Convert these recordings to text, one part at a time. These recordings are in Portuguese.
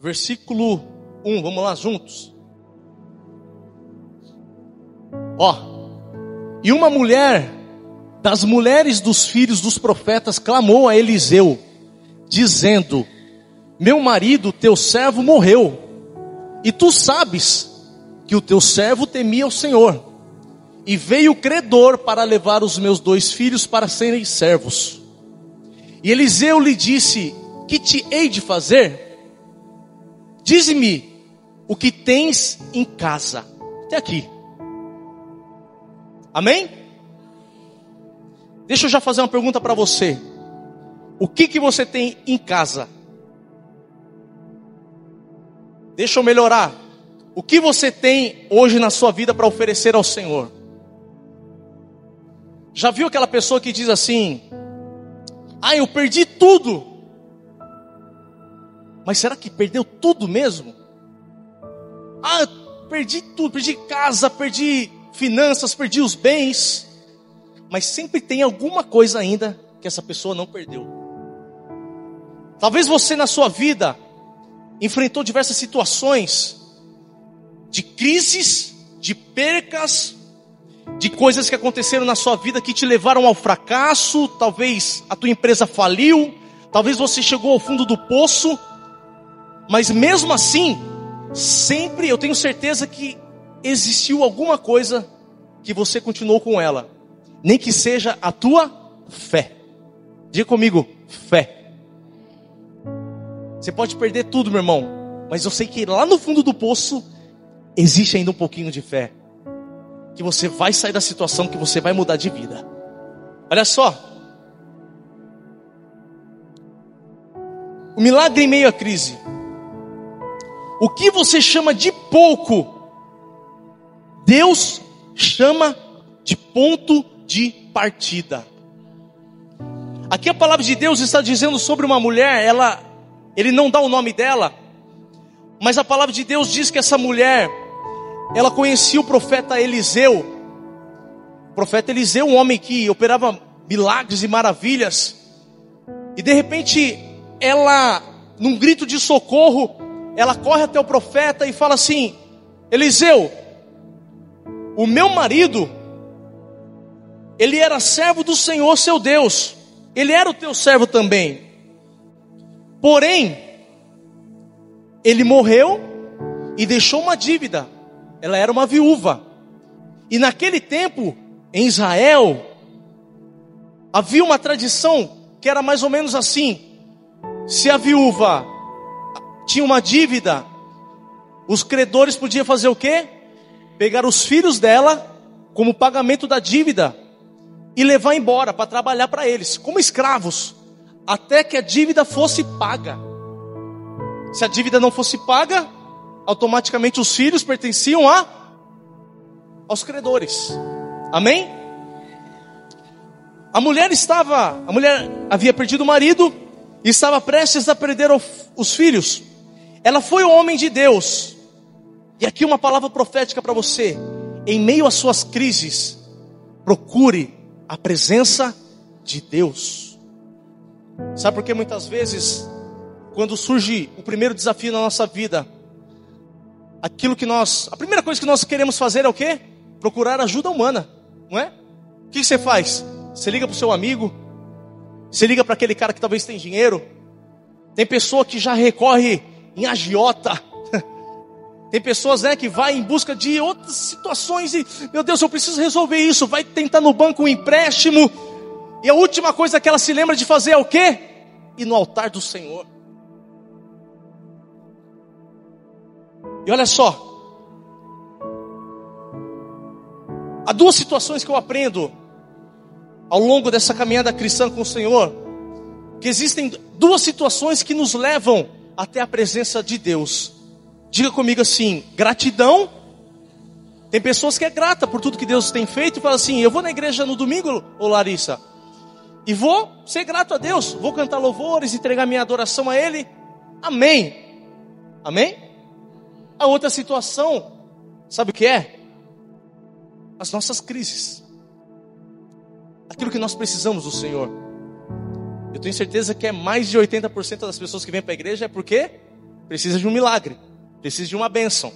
versículo 1, vamos lá juntos. E uma mulher das mulheres dos filhos dos profetas clamou a Eliseu, dizendo: meu marido, teu servo, morreu, e tu sabes que o teu servo temia o Senhor, e veio o credor para levar os meus 2 filhos para serem servos. E Eliseu lhe disse: que te hei de fazer? Dize-me o que tens em casa. Até aqui. Amém? Deixa eu já fazer uma pergunta para você. O que você tem em casa? Deixa eu melhorar. O que você tem hoje na sua vida para oferecer ao Senhor? Já viu aquela pessoa que diz assim: eu perdi tudo. Mas será que perdeu tudo mesmo? Perdi tudo, perdi casa, perdi finanças, perdi os bens. Mas sempre tem alguma coisa ainda que essa pessoa não perdeu. Talvez você na sua vida enfrentou diversas situações de crises, de percas, de coisas que aconteceram na sua vida que te levaram ao fracasso. Talvez a tua empresa faliu, talvez você chegou ao fundo do poço. Mas mesmo assim, sempre eu tenho certeza que existiu alguma coisa que você continuou com ela. Nem que seja a tua fé. Diga comigo, fé. Você pode perder tudo, meu irmão, mas eu sei que lá no fundo do poço existe ainda um pouquinho de fé. Que você vai sair da situação, que você vai mudar de vida. Olha só. O milagre em meio à crise. O que você chama de pouco, Deus chama de ponto de partida. Aqui a palavra de Deus está dizendo sobre uma mulher, ele não dá o nome dela, mas a palavra de Deus diz que essa mulher, ela conhecia o profeta Eliseu. O profeta Eliseu, um homem que operava milagres e maravilhas. E de repente, ela, num grito de socorro, ela corre até o profeta e fala assim: Eliseu, o meu marido, ele era servo do Senhor seu Deus, ele era o teu servo também. Porém, ele morreu e deixou uma dívida. Ela era uma viúva. E naquele tempo, em Israel, havia uma tradição que era mais ou menos assim: se a viúva tinha uma dívida, os credores podiam fazer o quê? Pegar os filhos dela como pagamento da dívida e levar embora para trabalhar para eles, como escravos, até que a dívida fosse paga. Se a dívida não fosse paga, automaticamente os filhos pertenciam aos credores. Amém? A mulher havia perdido o marido e estava prestes a perder os filhos. Ela foi o homem de Deus. E aqui uma palavra profética para você: em meio às suas crises, procure a presença de Deus. Sabe por que muitas vezes, quando surge o primeiro desafio na nossa vida, a primeira coisa que nós queremos fazer é o quê? Procurar ajuda humana, não é? O que você faz? Você liga para o seu amigo, você liga para aquele cara que talvez tenha dinheiro. Tem pessoa que já recorre em agiota. Tem pessoas, que vai em busca de outras situações e, meu Deus, eu preciso resolver isso. Vai tentar no banco um empréstimo. E a última coisa que ela se lembra de fazer é o quê? Ir no altar do Senhor. E olha só. Há 2 situações que eu aprendo ao longo dessa caminhada cristã com o Senhor. Que existem 2 situações que nos levam até a presença de Deus. Diga comigo assim: gratidão. Tem pessoas que é grata por tudo que Deus tem feito e fala assim: eu vou na igreja no domingo, ô Larissa, e vou ser grato a Deus, vou cantar louvores, entregar minha adoração a Ele. Amém. Amém? A outra situação, sabe o que é? As nossas crises. Aquilo que nós precisamos do Senhor. Eu tenho certeza que mais de 80% das pessoas que vêm para a igreja é porque precisa de um milagre, precisa de uma bênção.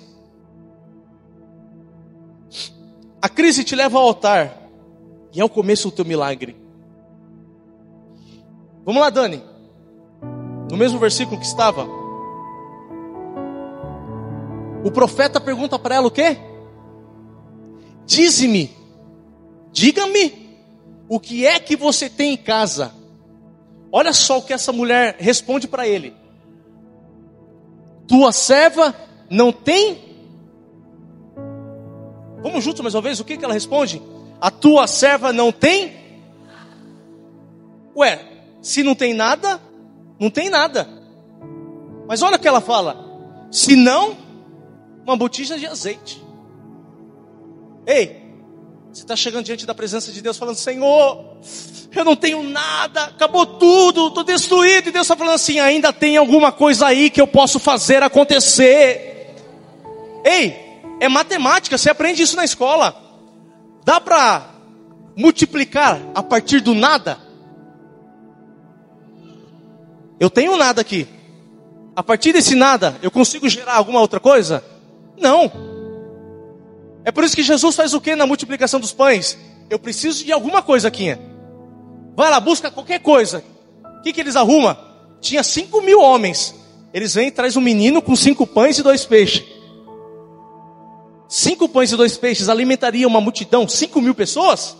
A crise te leva ao altar, e é o começo do teu milagre. Vamos lá, Dani. No mesmo versículo que estava, o profeta pergunta para ela o quê? Dize-me, diga-me, o que é que você tem em casa? Olha só o que essa mulher responde para ele. Tua serva não tem? Vamos juntos mais uma vez, o que ela responde? A tua serva não tem? Ué, se não tem nada, não tem nada. Mas olha o que ela fala. Se não, uma botija de azeite. Ei, você está chegando diante da presença de Deus falando, Senhor, eu não tenho nada, acabou tudo, estou destruído. E Deus está falando assim, ainda tem alguma coisa aí que eu posso fazer acontecer. Ei, é matemática, você aprende isso na escola. Dá para multiplicar a partir do nada? Eu tenho nada aqui. A partir desse nada, eu consigo gerar alguma outra coisa? Não. É por isso que Jesus faz o que na multiplicação dos pães? Eu preciso de alguma coisa aqui. Vai lá, busca qualquer coisa. O que eles arrumam? Tinha 5.000 homens. Eles vêm e trazem um menino com 5 pães e 2 peixes. 5 pães e 2 peixes alimentaria uma multidão, 5.000 pessoas?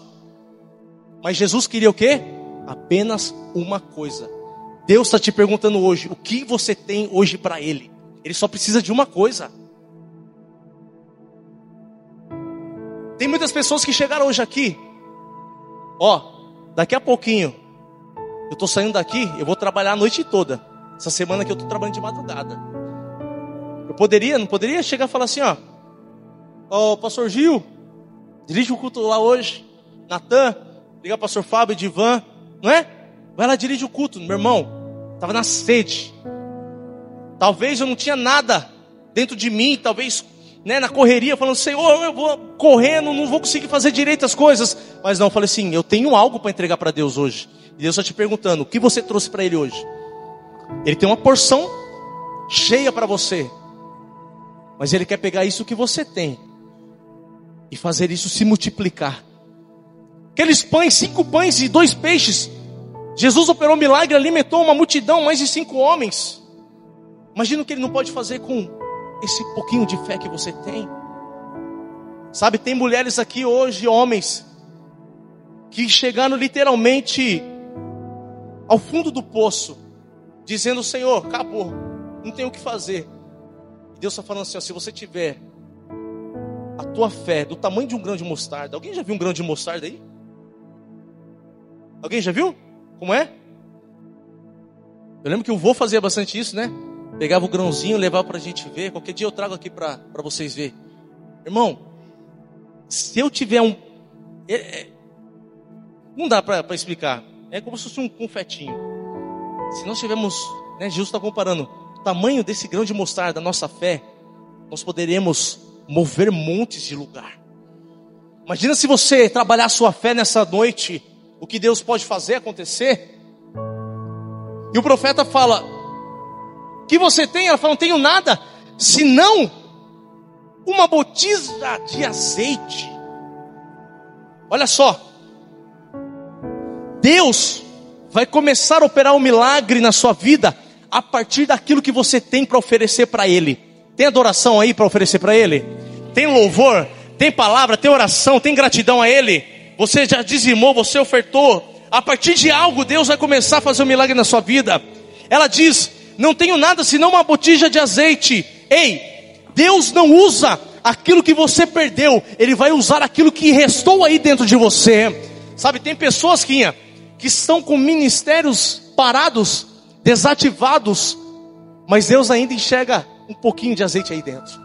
Mas Jesus queria o quê? Apenas uma coisa. Deus está te perguntando hoje, o que você tem hoje para Ele? Ele só precisa de uma coisa. Tem muitas pessoas que chegaram hoje aqui. Daqui a pouquinho, eu estou saindo daqui, eu vou trabalhar a noite toda. Essa semana que eu estou trabalhando de madrugada. Não poderia chegar e falar assim, pastor Gil, dirige o culto lá hoje. Natan, liga para o pastor Fábio, Divan, não é? Vai lá, dirige o culto. Meu irmão, estava na sede. Talvez eu não tinha nada dentro de mim, talvez na correria, falando, Senhor, eu vou correndo, não vou conseguir fazer direito as coisas. Mas não, eu falei assim, eu tenho algo para entregar para Deus hoje. E Deus está te perguntando, o que você trouxe para Ele hoje? Ele tem uma porção cheia para você. Mas Ele quer pegar isso que você tem e fazer isso se multiplicar. Aqueles pães, 5 pães e 2 peixes. Jesus operou um milagre, alimentou uma multidão, mais de 5 homens. Imagina o que Ele não pode fazer com esse pouquinho de fé que você tem. Sabe, tem mulheres aqui hoje, homens, que chegaram literalmente ao fundo do poço, dizendo, Senhor, acabou, não tem o que fazer. E Deus está falando assim, se você tiver a tua fé do tamanho de um grão de mostarda. Alguém já viu um grão de mostarda aí? Alguém já viu? Como é? Eu lembro que o vô fazia bastante isso, né? Pegava o grãozinho, levava para a gente ver. Qualquer dia eu trago aqui para vocês verem. Irmão, se eu tiver não dá para explicar. É como se fosse um confetinho. Se nós tivermos, Jesus está comparando o tamanho desse grão de mostarda, a nossa fé, nós poderemos mover montes de lugar. Imagina se você trabalhar a sua fé nessa noite, o que Deus pode fazer acontecer. E o profeta fala, o que você tem? Ela fala, não tenho nada, senão uma botija de azeite. Olha só, Deus vai começar a operar um milagre na sua vida a partir daquilo que você tem para oferecer para Ele. Tem adoração aí para oferecer para Ele? Tem louvor? Tem palavra? Tem oração? Tem gratidão a Ele? Você já dizimou? Você ofertou? A partir de algo Deus vai começar a fazer um milagre na sua vida. Ela diz, não tenho nada senão uma botija de azeite. Ei, Deus não usa aquilo que você perdeu, Ele vai usar aquilo que restou aí dentro de você. Sabe, tem pessoas que estão com ministérios parados, desativados, mas Deus ainda enxerga um pouquinho de azeite aí dentro.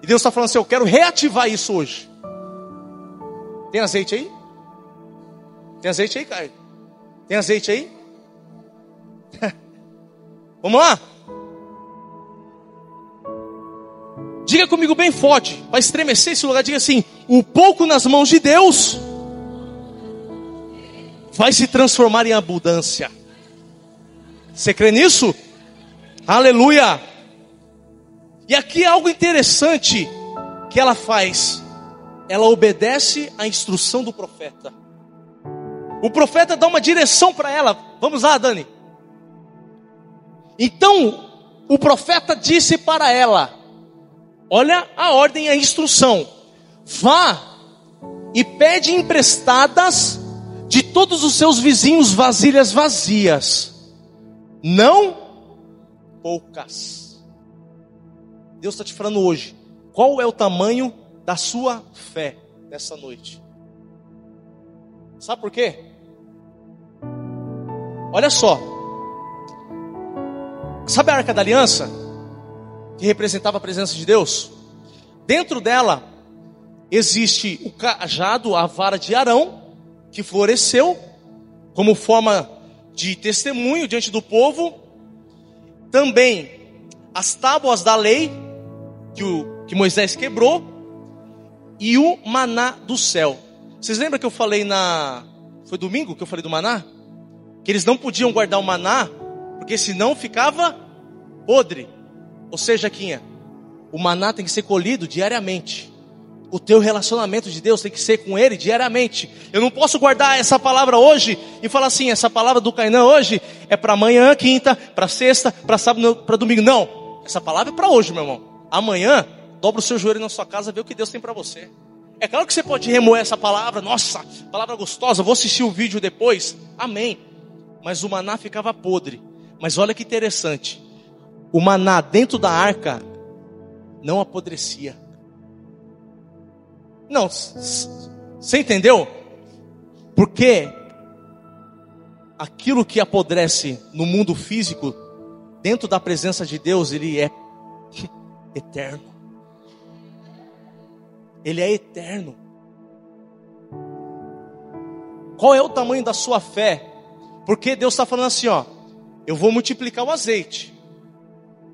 E Deus está falando assim, eu quero reativar isso hoje. Tem azeite aí? Tem azeite aí, Caio? Tem azeite aí? Vamos lá? Diga comigo bem forte, vai estremecer esse lugar. Diga assim, o pouco nas mãos de Deus vai se transformar em abundância. Você crê nisso? Aleluia! E aqui é algo interessante que ela faz. Ela obedece à instrução do profeta. O profeta dá uma direção para ela. Vamos lá, Dani. Então, o profeta disse para ela: olha a ordem e a instrução. Vá e pede emprestadas de todos os seus vizinhos vasilhas vazias, não poucas. Deus está te falando hoje, qual é o tamanho da sua fé nessa noite? Sabe por quê? Olha só. Sabe a Arca da Aliança? Que representava a presença de Deus? Dentro dela existe o cajado, a vara de Arão, que floresceu como forma de testemunho diante do povo. Também as tábuas da lei que Moisés quebrou, e o maná do céu. Vocês lembram que eu falei foi domingo que eu falei do maná? Que eles não podiam guardar o maná, porque senão ficava podre. Ou seja, Quinha, o maná tem que ser colhido diariamente. O teu relacionamento de Deus tem que ser com Ele diariamente. Eu não posso guardar essa palavra hoje e falar assim, essa palavra do Cainã hoje é para amanhã, quinta, para sexta, para sábado, para domingo. Não, essa palavra é para hoje, meu irmão. Amanhã, dobra o seu joelho na sua casa, vê o que Deus tem para você. É claro que você pode remoer essa palavra. Nossa, palavra gostosa, vou assistir o vídeo depois. Amém. Mas o maná ficava podre. Mas olha que interessante. O maná dentro da arca não apodrecia. Não, você entendeu? Porque aquilo que apodrece no mundo físico, dentro da presença de Deus, ele é eterno. Ele é eterno. Qual é o tamanho da sua fé? Porque Deus está falando assim, ó, eu vou multiplicar o azeite.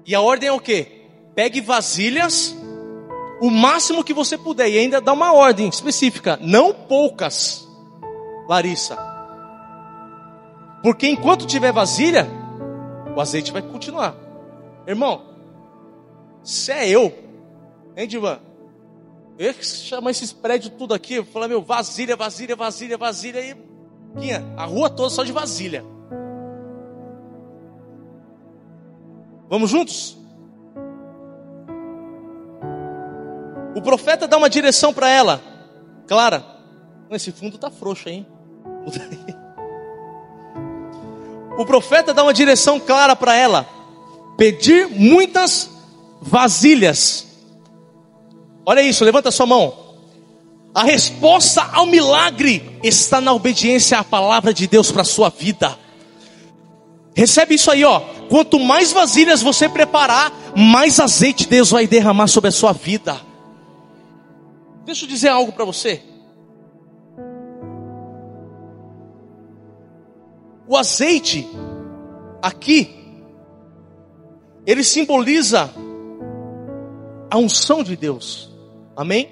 E a ordem é o quê? Pegue vasilhas, o máximo que você puder. E ainda dá uma ordem específica, não poucas, Larissa. Porque enquanto tiver vasilha, o azeite vai continuar. Irmão, se é eu, hein, Divan? Eu ia chamar esses prédios tudo aqui, eu falar, meu, vasilha, vasilha, vasilha, vasilha, e a rua toda só de vasilha. Vamos juntos? O profeta dá uma direção para ela. Clara, esse fundo tá frouxo, hein? O profeta dá uma direção clara para ela: pedir muitas vasilhas. Olha isso, levanta a sua mão. A resposta ao milagre está na obediência à palavra de Deus para a sua vida. Recebe isso aí, ó. Quanto mais vasilhas você preparar, mais azeite Deus vai derramar sobre a sua vida. Deixa eu dizer algo para você. O azeite aqui, ele simboliza a unção de Deus. Amém?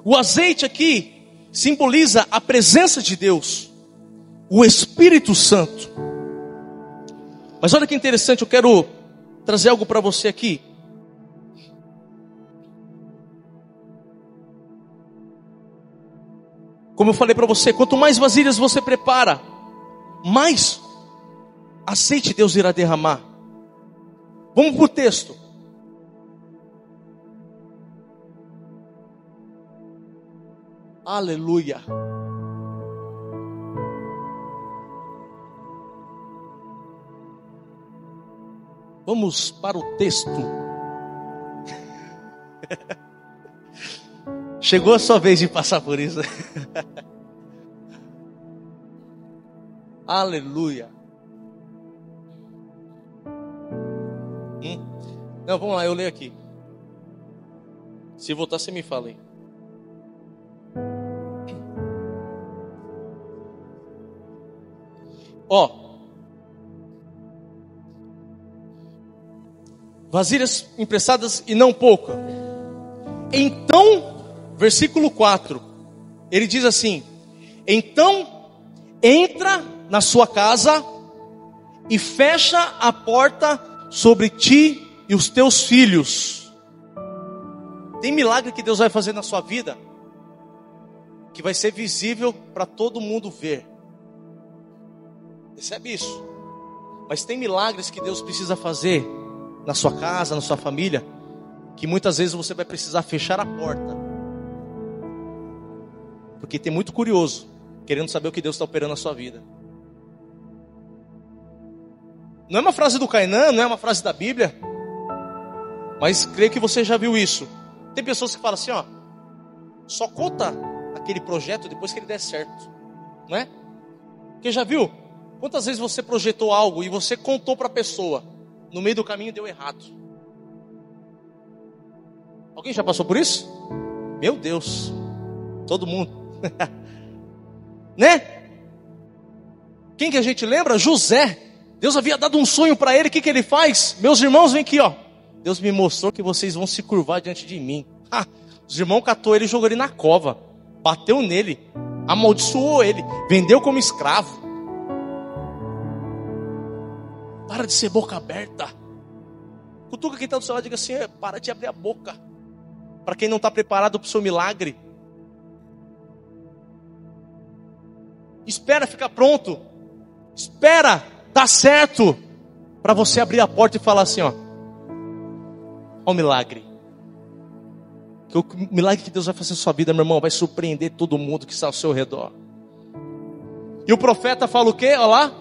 O azeite aqui simboliza a presença de Deus, o Espírito Santo. Mas olha que interessante, eu quero trazer algo para você aqui. Como eu falei para você, quanto mais vasilhas você prepara, mais azeite Deus irá derramar. Vamos para o texto. Aleluia. Vamos para o texto. Chegou a sua vez de passar por isso. Aleluia. Não, vamos lá, eu leio aqui. Se voltar, você me fala aí. Ó, vasilhas emprestadas e não pouca. Então, versículo 4, ele diz assim: então entra na sua casa e fecha a porta sobre ti e os teus filhos. Tem milagre que Deus vai fazer na sua vida, que vai ser visível para todo mundo ver. Recebe isso. Mas tem milagres que Deus precisa fazer na sua casa, na sua família, que muitas vezes você vai precisar fechar a porta. Porque tem muito curioso, querendo saber o que Deus está operando na sua vida. Não é uma frase do Kainan, não é uma frase da Bíblia, mas creio que você já viu isso. Tem pessoas que falam assim, ó, só conta aquele projeto depois que ele der certo, não é? Porque já viu? Quantas vezes você projetou algo e você contou para a pessoa, no meio do caminho deu errado? Alguém já passou por isso? Meu Deus, todo mundo, né? Quem que a gente lembra? José. Deus havia dado um sonho para ele, o que que ele faz? Meus irmãos, vem aqui, ó. Deus me mostrou que vocês vão se curvar diante de mim. Os irmãos catou ele e jogou ele na cova. Bateu nele, amaldiçoou ele, vendeu como escravo. Para de ser boca aberta. Cutuca quem está do seu lado e diga assim, para de abrir a boca. Para quem não está preparado para o seu milagre. Espera ficar pronto. Espera dar certo. Para você abrir a porta e falar assim, ó o milagre. Que o milagre que Deus vai fazer na sua vida, meu irmão, vai surpreender todo mundo que está ao seu redor. E o profeta fala o quê? Olha lá.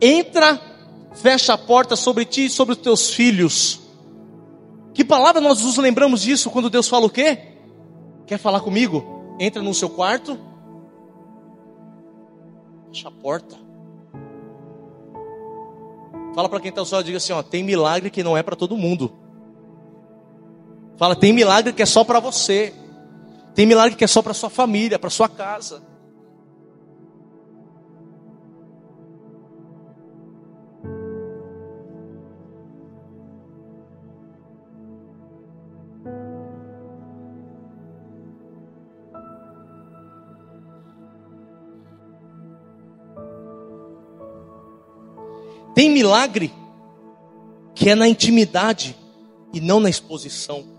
Entra, fecha a porta sobre ti e sobre os teus filhos. Que palavra nós nos lembramos disso quando Deus fala o quê? Quer falar comigo? Entra no seu quarto. Fecha a porta. Fala para quem está ao seu lado, diga assim, ó, tem milagre que não é para todo mundo. Fala, tem milagre que é só para você. Tem milagre que é só para sua família, para sua casa. Tem milagre que é na intimidade e não na exposição.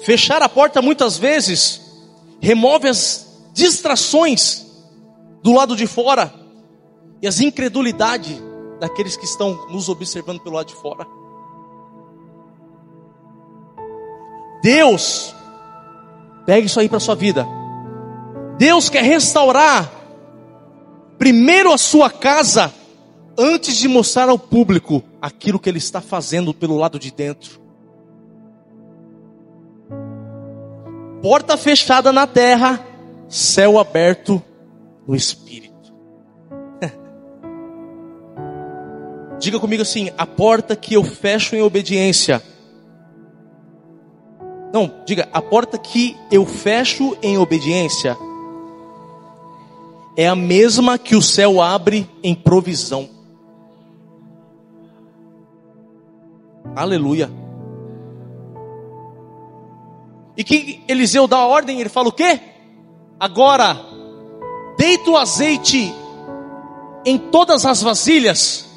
Fechar a porta muitas vezes remove as distrações do lado de fora e as incredulidades daqueles que estão nos observando pelo lado de fora. Deus, pegue isso aí para a sua vida. Deus quer restaurar primeiro a sua casa antes de mostrar ao público aquilo que Ele está fazendo pelo lado de dentro. Porta fechada na terra, céu aberto no espírito. Diga comigo assim, a porta que eu fecho em obediência. Não, diga, a porta que eu fecho em obediência é a mesma que o céu abre em provisão. Aleluia. E que Eliseu dá a ordem, ele fala o quê? Agora, deita o azeite em todas as vasilhas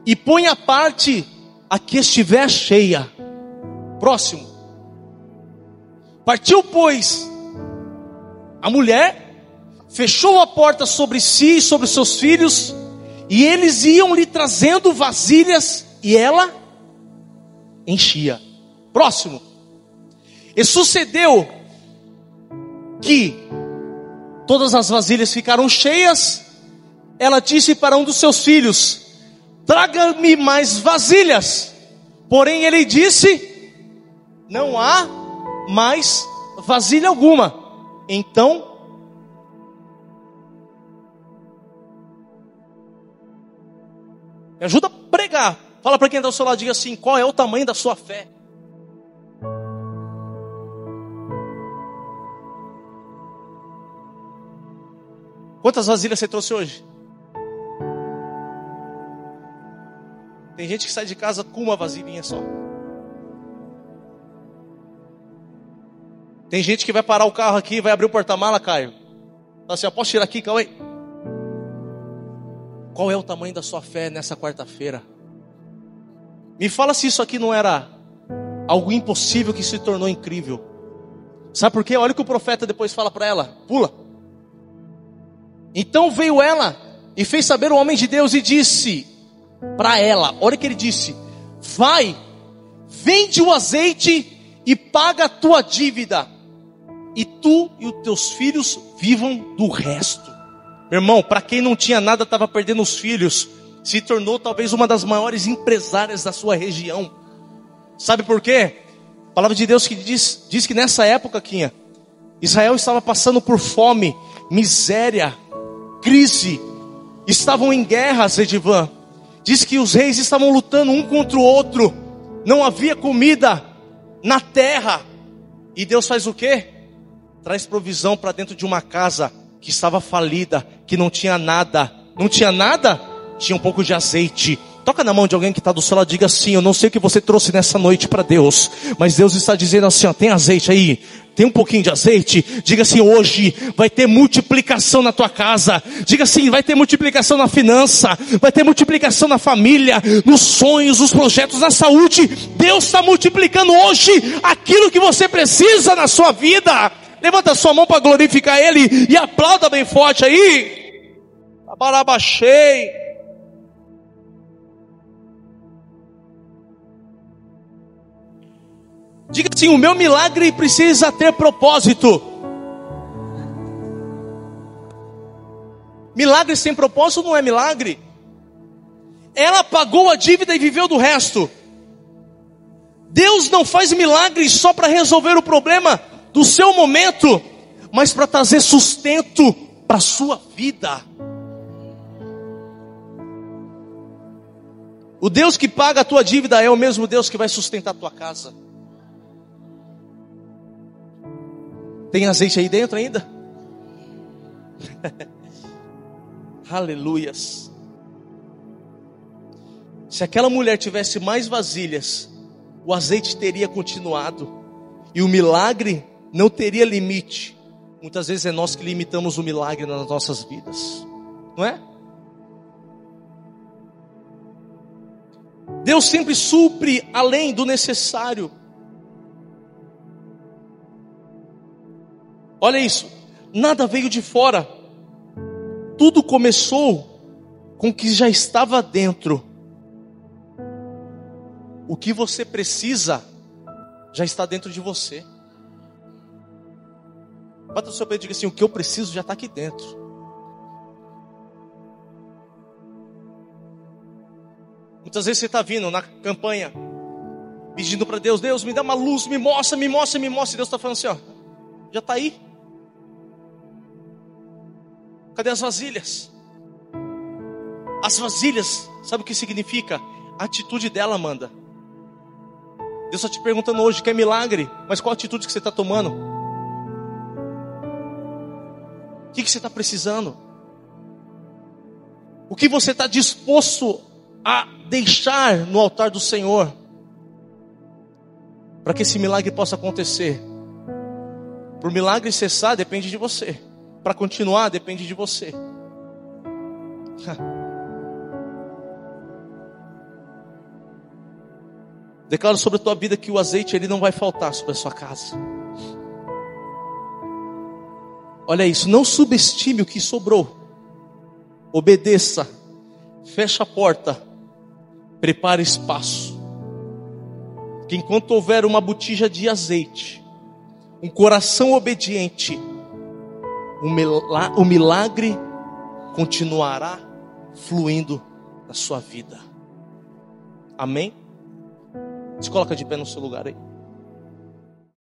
e põe a parte a que estiver cheia. Próximo. Partiu, pois, a mulher, fechou a porta sobre si e sobre seus filhos, e eles iam lhe trazendo vasilhas, e ela enchia. Próximo. E sucedeu que todas as vasilhas ficaram cheias. Ela disse para um dos seus filhos: traga-me mais vasilhas. Porém ele disse: não há mais vasilha alguma. Então me ajuda a pregar. Fala para quem está ao seu lado, diga assim, qual é o tamanho da sua fé? Quantas vasilhas você trouxe hoje? Tem gente que sai de casa com uma vasilhinha só. Tem gente que vai parar o carro aqui, vai abrir o porta-mala, Caio. Fala assim, posso tirar aqui, Cauê? Qual é o tamanho da sua fé nessa quarta-feira? Me fala se isso aqui não era algo impossível que se tornou incrível. Sabe por quê? Olha o que o profeta depois fala para ela. Pula. Então veio ela e fez saber o homem de Deus e disse para ela, olha o que ele disse: vai, vende o azeite e paga a tua dívida, e tu e os teus filhos vivam do resto. Meu irmão, para quem não tinha nada, estava perdendo os filhos, se tornou talvez uma das maiores empresárias da sua região. Sabe por quê? A palavra de Deus que diz que nessa época, Quinha, Israel estava passando por fome, miséria, crise, estavam em guerra, Zedivan. Diz que os reis estavam lutando um contra o outro, não havia comida na terra. E Deus faz o quê? Traz provisão para dentro de uma casa que estava falida, que não tinha nada. Não tinha nada? Tinha um pouco de azeite. Toca na mão de alguém que está do seu lado e diga assim: eu não sei o que você trouxe nessa noite para Deus, mas Deus está dizendo assim, ó, tem azeite aí? Tem um pouquinho de azeite? Diga assim: hoje vai ter multiplicação na tua casa. Diga assim: vai ter multiplicação na finança, vai ter multiplicação na família, nos sonhos, nos projetos, na saúde. Deus está multiplicando hoje aquilo que você precisa na sua vida. Levanta a sua mão para glorificar Ele e aplauda bem forte aí. Abarabaxei. Diga assim: o meu milagre precisa ter propósito. Milagre sem propósito não é milagre. Ela pagou a dívida e viveu do resto. Deus não faz milagre só para resolver o problema do seu momento, mas para trazer sustento para a sua vida. O Deus que paga a tua dívida é o mesmo Deus que vai sustentar a tua casa. Tem azeite aí dentro ainda? Aleluias. Se aquela mulher tivesse mais vasilhas, o azeite teria continuado e o milagre não teria limite. Muitas vezes é nós que limitamos o milagre nas nossas vidas, não é? Deus sempre supre além do necessário. Olha isso, nada veio de fora. Tudo começou com o que já estava dentro. O que você precisa já está dentro de você. Bata o seu peito e diga assim: o que eu preciso já está aqui dentro. Muitas vezes você está vindo na campanha, pedindo para Deus: Deus, me dá uma luz, me mostra, me mostra, me mostra. E Deus está falando assim: ó, já está aí. Cadê as vasilhas? As vasilhas, sabe o que significa? A atitude dela manda. Deus está te perguntando hoje: quer milagre? Mas qual a atitude que você está tomando? O que você está precisando? O que você está disposto a deixar no altar do Senhor para que esse milagre possa acontecer? Para o milagre cessar depende de você. Para continuar depende de você. Declaro sobre a tua vida que o azeite ele não vai faltar sobre a sua casa. Olha isso, não subestime o que sobrou. Obedeça, fecha a porta, prepare espaço. Que enquanto houver uma botija de azeite, um coração obediente, o milagre continuará fluindo na sua vida. Amém? Se coloca de pé no seu lugar aí.